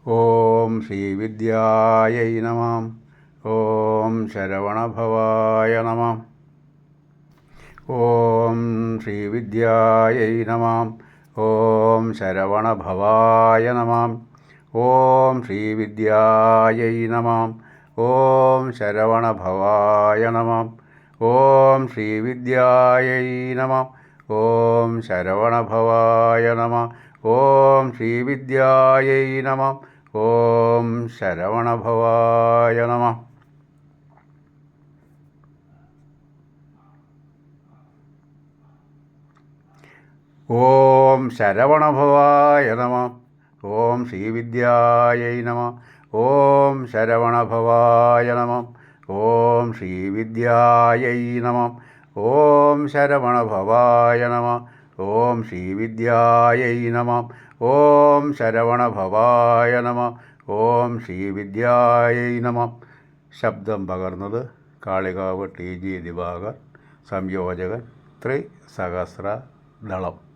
ഓം ശ്രീവിദ്യായൈ നമഃ. ഓം ശരവണഭവായ നമഃ. ഓം ശ്രീവിദ്യായൈ നമഃ. ഓം ശരവണഭവായ നമഃ. ഓം ശ്രീവിദ്യായൈ നമഃ. ഓം ശരവണഭവായ നമഃ. ഓം ശ്രീവിദ്യായൈ നമഃ. ഓം ശരവണഭവായ നമഃ. ഓം ശ്രീവിദ്യായൈ നമഃ. ഓം ശരവണഭവായ നമഃ. ഓം ശരവണഭവായ നമഃ. ഓം ശ്രീവിദ്യായൈ നമഃ. ഓം ശരവണഭവായ നമഃ. ഓം ശ്രീവിദ്യായൈ നമഃ. ഓം ശരവണഭവായ നമഃ. ഓം ശ്രീവിദ്യായൈ നമഃ. ഓം ശരവണഭവായ നമഃ. ഓം ശ്രീവിദ്യായൈ നമഃ. ശബ്ദം പകർന്നത് കാളികാവ് ടി ജി ദിവാകർ. സംയോജകൻ ത്രിസഹസ്രദളം.